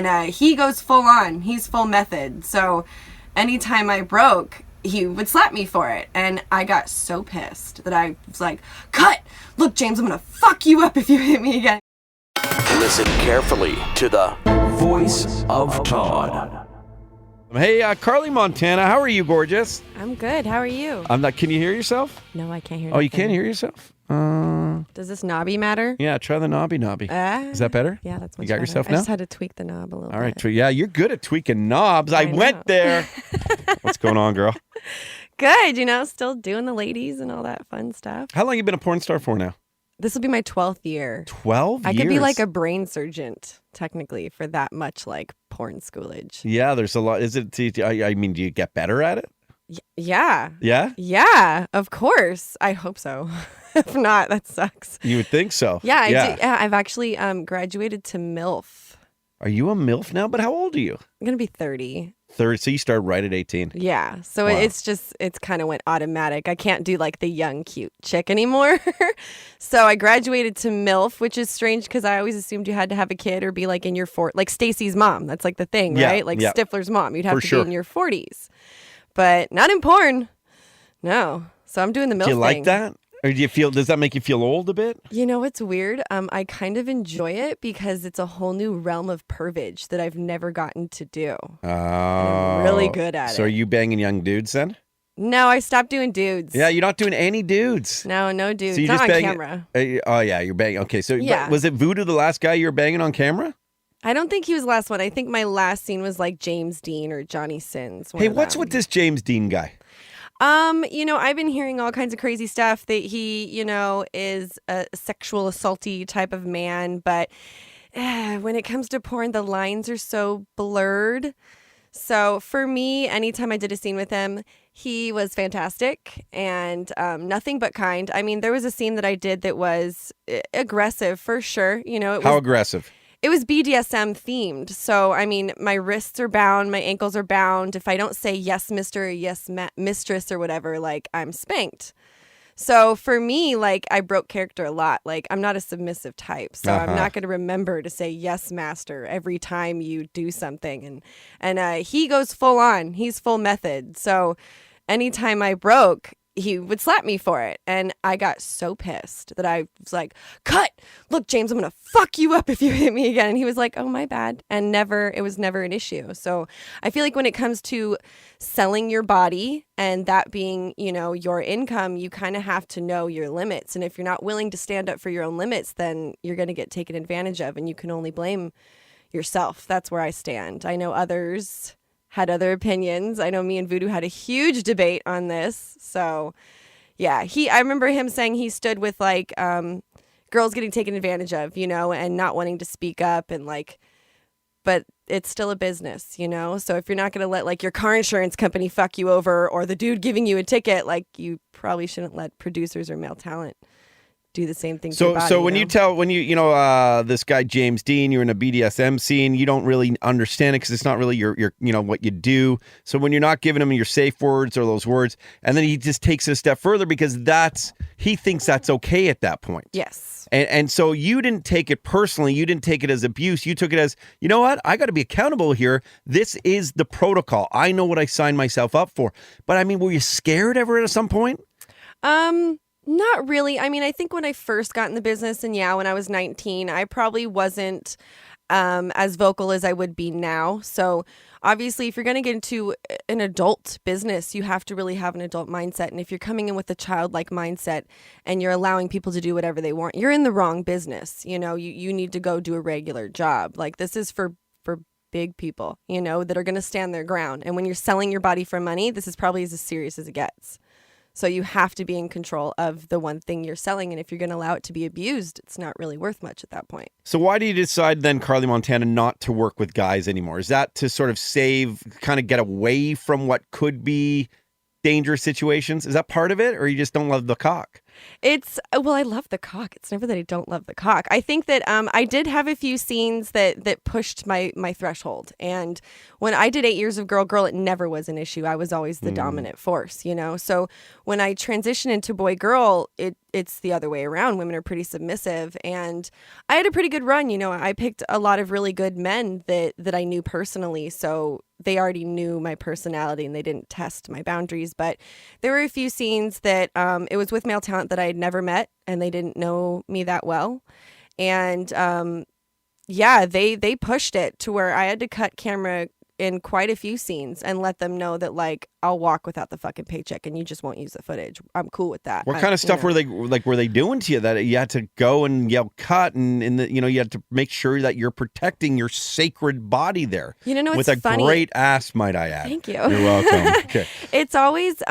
And he goes full on. He's full method. So anytime I broke, he would slap me for it. And I got so pissed that I was like, cut! Look, James, I'm gonna fuck you up if you hit me again. Listen carefully to the voice of Todd. Hey, Karlie Montana, how are you, gorgeous? I'm good. How are you? I'm not. Can you hear yourself? No, I can't hear Oh, you nothing. can't hear yourself? Does this knobby matter? Yeah, try the knobby. Is that better? Yeah, that's much You got better. yourself I now? just had to tweak the knob a little All right. bit. Yeah, you're good at tweaking knobs. I know. went there. What's going on, girl? Good, still doing the ladies and all that fun stuff. How long you been a porn star for now? This will be my 12th year. 12 years? I could be like a brain surgeon, technically, for that much like porn schoolage. Yeah, there's a lot. Is it? I mean, do you get better at it? Yeah. Yeah? Yeah, of course. I hope so. If not, that sucks. You would think so. Yeah, I do. Yeah, I've actually graduated to MILF. Are you a MILF now? But how old are you? I'm going to be 30. 30. So you started right at 18. Yeah. So Wow. it's kind of went automatic. I can't do like the young, cute chick anymore. So I graduated to MILF, which is strange because I always assumed you had to have a kid or be like in your like Stacy's mom. That's like the thing, Yeah, right? Like yeah. Stifler's mom. You'd have For to sure. be in your 40s. But not in porn. No. So I'm doing the MILF Do you like thing. that? Or does that make you feel old a bit? It's weird. I kind of enjoy it because it's a whole new realm of pervage that I've never gotten to do. Oh. I'm really good at So it. are you banging young dudes then? No, I stopped doing dudes. Yeah, you're not doing any dudes. No dudes. So you Not just on bang camera. Oh yeah, you're banging. Okay, so Yeah. was it Voodoo the last guy you were banging on camera? I don't think he was the last one. I think my last scene was like James Deen or Johnny Sins. Hey, what's with this James Deen guy? I've been hearing all kinds of crazy stuff that he, is a sexual assaulty type of man, but when it comes to porn, the lines are so blurred. So for me, anytime I did a scene with him, he was fantastic and nothing but kind. I mean, there was a scene that I did that was aggressive for sure. How aggressive? It was BDSM themed. So, I mean, my wrists are bound, my ankles are bound. If I don't say yes, mister, or yes, mistress, or whatever, like, I'm spanked. So for me, like, I broke character a lot. Like, I'm not a submissive type. So I'm not going to remember to say yes, master, every time you do something. And he goes full on. He's full method. So anytime I broke, he would slap me for it. And I got so pissed that I was like, cut! Look, James, I'm going to fuck you up if you hit me again. And he was like, oh, my bad. And it was never an issue. So I feel like when it comes to selling your body and that being, your income, you kind of have to know your limits. And if you're not willing to stand up for your own limits, then you're going to get taken advantage of and you can only blame yourself. That's where I stand. I know others had other opinions. I know me and Voodoo had a huge debate on this. So, yeah, I remember him saying he stood with like girls getting taken advantage of, and not wanting to speak up and like, but it's still a business, So if you're not going to let like your car insurance company fuck you over or the dude giving you a ticket, like you probably shouldn't let producers or male talent do the same thing. So when you this guy James Deen, you're in a BDSM scene, you don't really understand it because it's not really your what you do. So when you're not giving him your safe words or those words, and then he just takes it a step further because he thinks that's okay at that point. Yes. And so you didn't take it personally. You didn't take it as abuse. You took it as, you know what? I got to be accountable here. This is the protocol. I know what I signed myself up for. But I mean, were you scared ever at some point? Not really. I mean, I think when I first got in the business and when I was 19, I probably wasn't as vocal as I would be now. So obviously, if you're going to get into an adult business, you have to really have an adult mindset. And if you're coming in with a childlike mindset and you're allowing people to do whatever they want, you're in the wrong business. You need to go do a regular job. Like this is for big people, that are going to stand their ground. And when you're selling your body for money, this is probably as serious as it gets. So you have to be in control of the one thing you're selling. And if you're going to allow it to be abused, it's not really worth much at that point. So why do you decide then, Karlie Montana, not to work with guys anymore? Is that to sort of kind of get away from what could be dangerous situations? Is that part of it? Or you just don't love the cock? Well, I love the cock. It's never that I don't love the cock. I think that I did have a few scenes that pushed my threshold. And when I did 8 years of girl, it never was an issue. I was always the dominant force, you know? So when I transitioned into boy, girl, it's the other way around. Women are pretty submissive. And I had a pretty good run. You know, I picked a lot of really good men that I knew personally. So they already knew my personality and they didn't test my boundaries. But there were a few scenes that it was with male talent that I had never met and they didn't know me that well. And yeah, they pushed it to where I had to cut camera in quite a few scenes and let them know that, like, I'll walk without the fucking paycheck and you just won't use the footage. I'm cool with that. What kind of stuff were they doing to you that you had to go and yell cut and you had to make sure that you're protecting your sacred body there? With a funny? Great ass, might I add. Thank you. You're welcome. Okay. It's always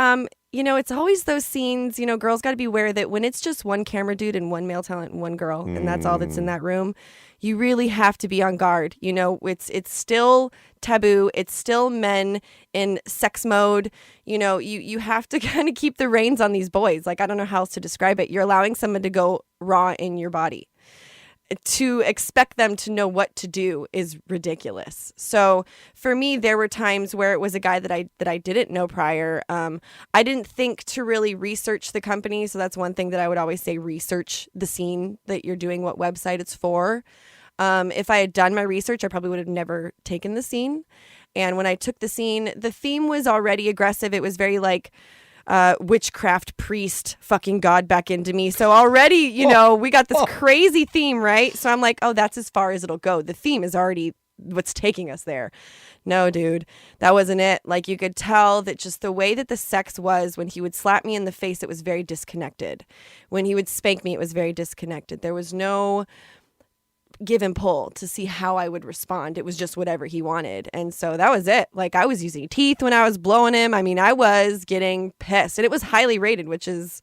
it's always those scenes, girls got to be aware that when it's just one camera dude and one male talent and one girl, and that's all that's in that room, you really have to be on guard. It's still taboo. It's still men in sex mode. You have to kind of keep the reins on these boys. Like, I don't know how else to describe it. You're allowing someone to go raw in your body. To expect them to know what to do is ridiculous. So for me, there were times where it was a guy that I didn't know prior. I didn't think to really research the company. So that's one thing that I would always say: research the scene that you're doing, what website it's for. If I had done my research, I probably would have never taken the scene. And when I took the scene, the theme was already aggressive. It was very like witchcraft priest fucking God back into me. So already, we got this crazy theme, right? So I'm like, oh, that's as far as it'll go. The theme is already what's taking us there. No, dude, that wasn't it. Like, you could tell that just the way that the sex was, when he would slap me in the face, it was very disconnected. When he would spank me, it was very disconnected. There was no give and pull to see how I would respond. It was just whatever he wanted. And so that was it. Like, I was using teeth when I was blowing him. I mean, I was getting pissed. And it was highly rated, which is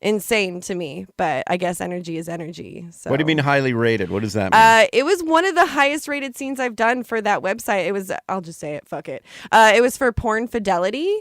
insane to me. But I guess energy is energy. So. What do you mean highly rated? What does that mean? It was one of the highest rated scenes I've done for that website. It was, I'll just say it, fuck it. It was for Porn Fidelity.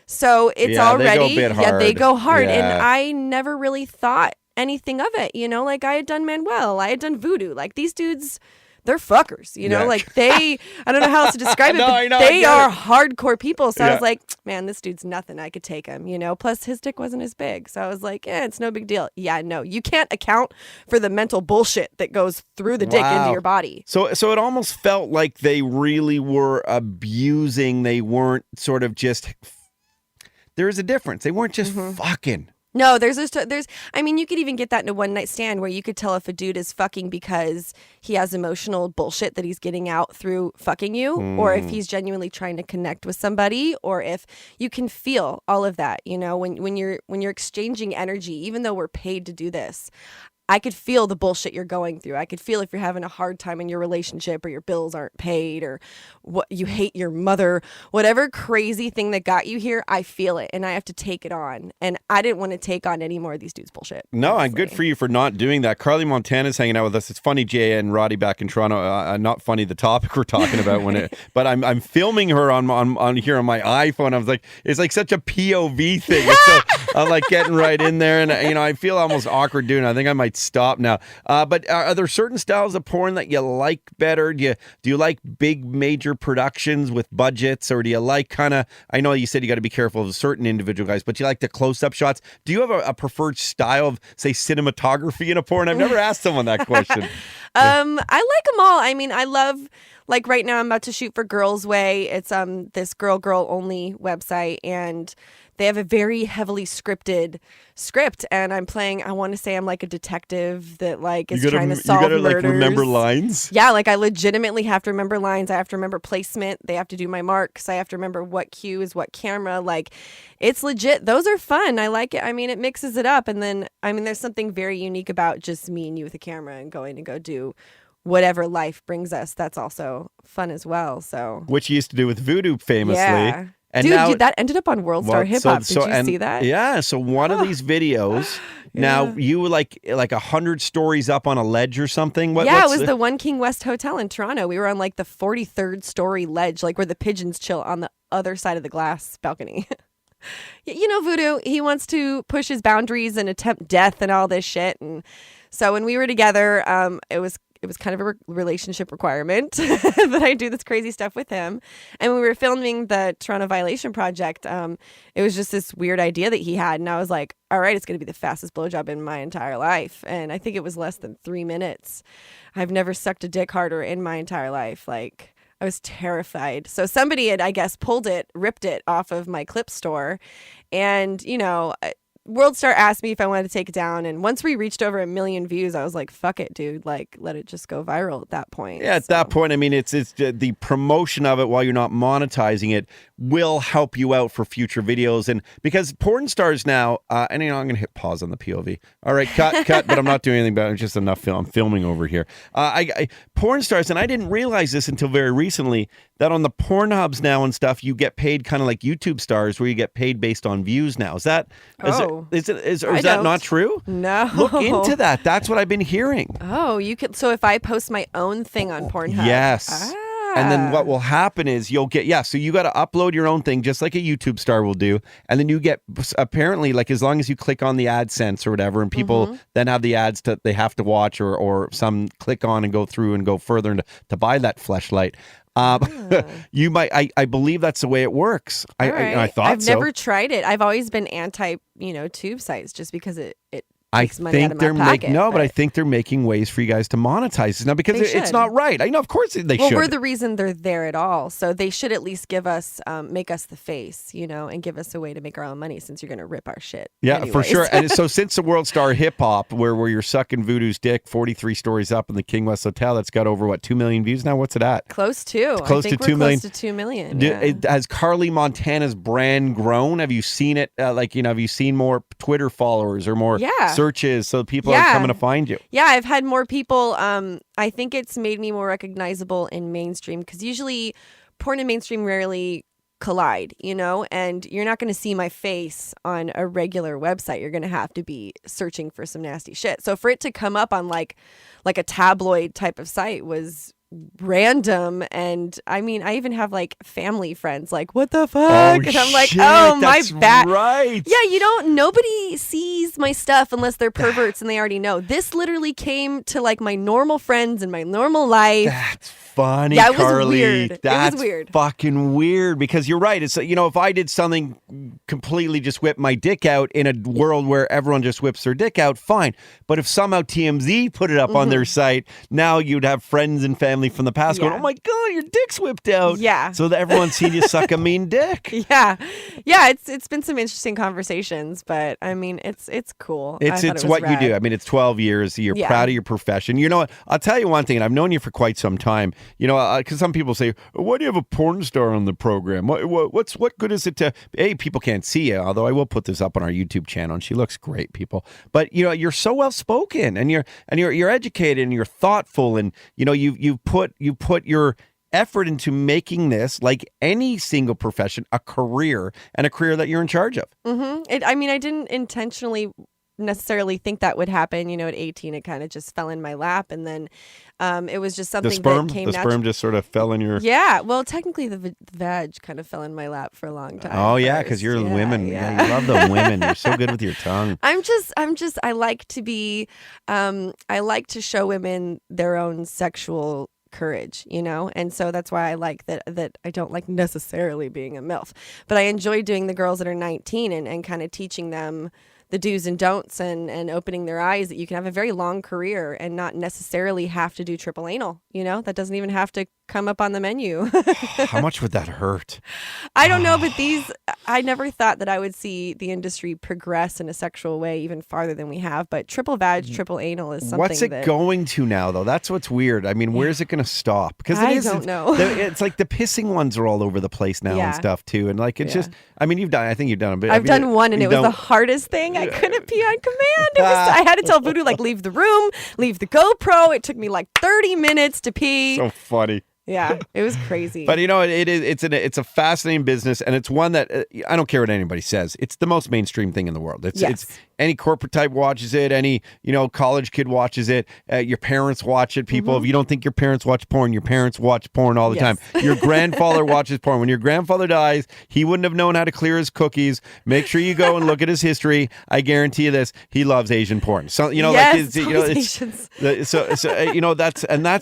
So it's already, they go hard. Yeah. And I never really thought anything of it, like I had done Manuel, I had done Voodoo. Like, these dudes, they're fuckers, like they, I don't know how else to describe it, but they are hardcore people. So I was like, man, this dude's nothing. I could take him, plus his dick wasn't as big. So I was like, it's no big deal. Yeah, no, you can't account for the mental bullshit that goes through the dick into your body. So it almost felt like they really were abusing. They weren't sort of just, there's a difference. They weren't just fucking. No, I mean, you could even get that in a one night stand where you could tell if a dude is fucking because he has emotional bullshit that he's getting out through fucking you, or if he's genuinely trying to connect with somebody, or if you can feel all of that, when you're exchanging energy, even though we're paid to do this. I could feel the bullshit you're going through. I could feel if you're having a hard time in your relationship, or your bills aren't paid, or what you hate your mother, whatever crazy thing that got you here, I feel it and I have to take it on. And I didn't want to take on any more of these dudes' bullshit. No, and good for you for not doing that. Karlie Montana's hanging out with us. It's funny, Jay and Roddy back in Toronto. Not funny the topic we're talking about but I'm filming her on here on my iPhone. I was like, it's like such a POV thing. So I'm like getting right in there, and I feel almost awkward doing it. I think I might stop now. But are there certain styles of porn that you like better? Do you like big major productions with budgets, or do you like kind of, I know you said you got to be careful of certain individual guys, but you like the close-up shots? Do you have a preferred style of, say, cinematography in a porn? I've never asked someone that question. I like them all. I mean, I love, like, right now I'm about to shoot for Girls Way. It's this girl only website, and they have a very heavily scripted script, and I want to say I'm like a detective that like is trying to solve murders. You gotta like remember lines? Yeah, like I legitimately have to remember lines. I have to remember placement. They have to do my marks. I have to remember what cue is what camera. Like, it's legit. Those are fun. I like it. I mean, it mixes it up, and then there's something very unique about just me and you with a camera and going to go do whatever life brings us. That's also fun as well. So, which you used to do with Voodoo famously. Yeah. And dude, now, that ended up on World Star Hip Hop. Did you see that? Yeah. So one of these videos, now you were like 100 stories up on a ledge or something. It was the One King West Hotel in Toronto. We were on like the 43rd story ledge, like where the pigeons chill on the other side of the glass balcony. You know, Voodoo, he wants to push his boundaries and attempt death and all this shit. And so when we were together, it was kind of a relationship requirement that I do this crazy stuff with him. And when we were filming the Toronto Violation Project, it was just this weird idea that he had. And I was like, all right, it's going to be the fastest blowjob in my entire life. And I think it was less than 3 minutes. I've never sucked a dick harder in my entire life. Like, I was terrified. So somebody had, I guess, ripped it off of my clip store. And, you know, World Star asked me if I wanted to take it down, and once we reached over 1 million views, I was like, "Fuck it, dude! Like, let it just go viral." At that point, yeah. At that point, I mean, it's the promotion of it while you're not monetizing it will help you out for future videos, and because porn stars now, and you know, I'm gonna hit pause on the POV. All right, cut. But I'm not doing anything about it. It's just enough film. I'm filming over here. Porn stars, and I didn't realize this until very recently, that on the Pornhubs now and stuff, you get paid kind of like YouTube stars, where you get paid based on views now. Is that that not true? No. Look into that. That's what I've been hearing. Oh, you could. So if I post my own thing on Pornhub, yes. And then what will happen is you'll get, so you got to upload your own thing just like a YouTube star will do. And then you get, apparently, like as long as you click on the AdSense or whatever, and people then have the ads they have to watch or some click on and go through and go further to buy that fleshlight. You might, I believe that's the way it works. I thought I've never tried it. I've always been anti, tube sites just because it makes money out of my pocket. But I think they're making ways for you guys to monetize this now because it's not right. I know, of course they should. Well, we're the reason they're there at all. So they should at least give us, make us the face, and give us a way to make our own money since you're going to rip our shit. Yeah, anyways. For sure. And so since the World Star Hip Hop, where you're sucking Voodoo's dick 43 stories up in the King West Hotel, that's got over, 2 million views now? What's it at? Close to. Close to 2 million. Close to 2 million. Has Karlie Montana's brand grown? Have you seen it? Have you seen more Twitter followers or more searches so people are coming to find you? Yeah, I've had more people. I think it's made me more recognizable in mainstream because usually porn and mainstream rarely collide, and you're not going to see my face on a regular website. You're going to have to be searching for some nasty shit. So for it to come up on like a tabloid type of site was random. And I mean, I even have like family friends like, what the fuck? And I'm like, my bad. Right. Yeah, nobody sees my stuff unless they're perverts and they already know. This literally came to like my normal friends and my normal life. That's funny, yeah, it was Karlie. weird. That's it was weird. Fucking weird because you're right. It's if I did something completely just whip my dick out in a world where everyone just whips their dick out, fine. But if somehow TMZ put it up on their site, now you'd have friends and family from the past going, "Oh my god, your dick's whipped out." Yeah. So that everyone's seen you suck a mean dick. Yeah. It's been some interesting conversations, but I mean, it's cool. It's what rad. you do. I mean, it's 12 years. You're proud of your profession. You know what? I'll tell you one thing, and I've known you for quite some time. Because some people say, "Why do you have a porn star on the program? What good is it to?" Hey, people can't see you. Although I will put this up on our YouTube channel, and she looks great, people. But you're so well spoken, and you're educated, and you're thoughtful, and you put your effort into making this, like any single profession, a career, and a career that you're in charge of. I didn't intentionally necessarily think that would happen. At 18, it kind of just fell in my lap, and then it was just something that came natural. The sperm just sort of fell in your... Yeah, well, technically the vag kind of fell in my lap for a long time. Oh yeah, because you're women. Yeah, you love the women. You're so good with your tongue. I like to be, I like to show women their own sexual courage, and so that's why I like that I don't like necessarily being a MILF, but I enjoy doing the girls that are 19 and kind of teaching them the do's and don'ts and opening their eyes that you can have a very long career and not necessarily have to do triple anal. That doesn't even have to come up on the menu. How much would that hurt? I don't know, but I never thought that I would see the industry progress in a sexual way even farther than we have. But triple vag, triple anal is something. What's it going to now, though? That's what's weird. I mean, where's it going to stop? Because I don't know. It's like the pissing ones are all over the place now and stuff too. And like it's just, I mean, I think you've done a bit. I've done one, and it was the hardest thing. I couldn't pee on command. I had to tell Voodoo leave the room, leave the GoPro. It took me 30 minutes to pee. So funny. Yeah, it was crazy. But it's a fascinating business, and it's one that I don't care what anybody says. It's the most mainstream thing in the world. It's any corporate type watches it. Any college kid watches it. Your parents watch it. People, if you don't think your parents watch porn, your parents watch porn all the time. Your grandfather watches porn. When your grandfather dies, he wouldn't have known how to clear his cookies. Make sure you go and look at his history. I guarantee you this: he loves Asian porn. So that's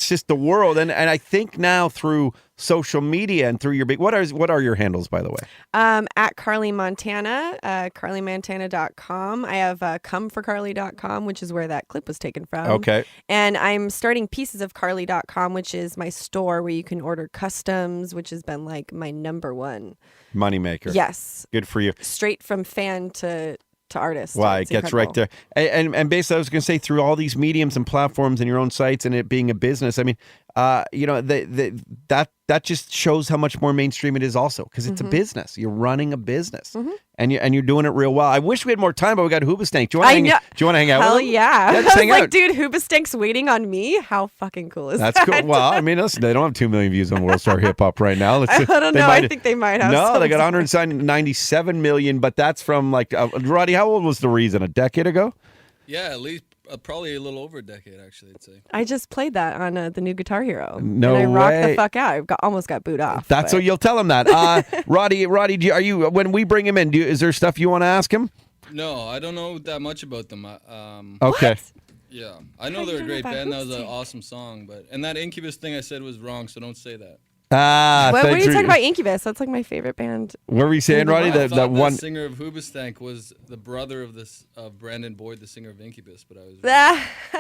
just the world. And I think now through social media and through your big, what are your handles, by the way? At Karlie Montana, KarlieMontana.com. I have comeforkarlie.com, which is where that clip was taken from. Okay. And I'm starting piecesofkarlie.com, which is my store where you can order customs, which has been like my number one moneymaker. Yes. Good for you. Straight from fan to artist. Wow, it gets right there. And basically, I was going to say, through all these mediums and platforms and your own sites and it being a business, I mean, that just shows how much more mainstream it is also, because it's a business. You're running a business and you're doing it real well. I wish we had more time, but we got Hoobastank. Do you want to hang out Hell with him? yeah. Yeah, just hang out. Like, dude, Hoobastank's waiting on me? How fucking cool is that? That's cool. Well, I mean, listen, they don't have 2 million views on World Star Hip Hop right now. I don't know. I think they might have. No, they got 197 million, but that's from Roddy, how old was The Reason? A decade ago? Yeah, at least probably a little over a decade, actually, I'd say. I just played that on the new Guitar Hero. No and I rocked way. the fuck out. I almost got booed off. That's so you'll tell him that. Roddy, are you, when we bring him in, is there stuff you want to ask him? No, I don't know that much about them. Okay. What? Yeah, I know they're a great band. That was an awesome song, and that Incubus thing I said was wrong, so don't say that. What are you talking about? Incubus? That's like my favorite band. What were you saying, Roddy? That one singer of Hoobastank was the brother of Brandon Boyd, the singer of Incubus. But I was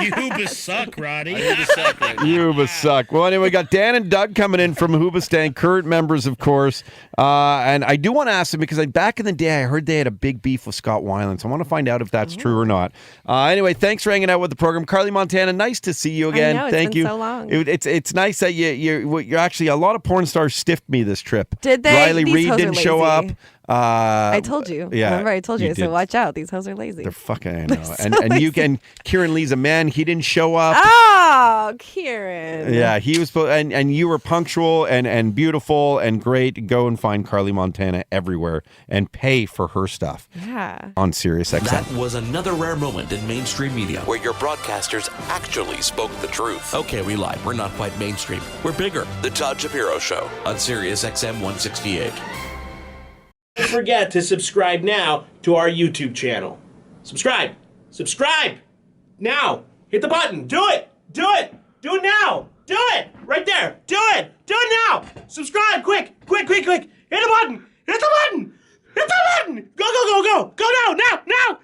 you Hoobas suck, Roddy. Hoobas suck. Well, anyway, we got Dan and Doug coming in from Hoobastank, current members, of course. And I do want to ask them because back in the day, I heard they had a big beef with Scott Weiland. So I want to find out if that's true or not. Anyway, thanks for hanging out with the program, Karlie Montana. Nice to see you again. I know, Thank been you. So long. It's nice that you're actually a lot of porn stars stiffed me this trip. Did they? Riley These Reid hoes didn't are show up. lazy. I told you. Yeah, remember I told you. you So did. watch out. These hoes are lazy. They're fucking. I They're know. so And you lazy. and Kieran Lee's a man. He didn't show up. Oh, Kieran. Yeah, he was. And you were punctual and beautiful and great. Go and find Karlie Montana everywhere and pay for her stuff. Yeah. On SiriusXM. That was another rare moment in mainstream media where your broadcasters actually spoke the truth. Okay, we lied. We're not quite mainstream. We're bigger. The Todd Shapiro Show on SiriusXM 168. Don't forget to subscribe now to our YouTube channel. Subscribe now. Hit the button. Do it now. Do it right there. Do it now. Subscribe quick. Hit the button. Go now.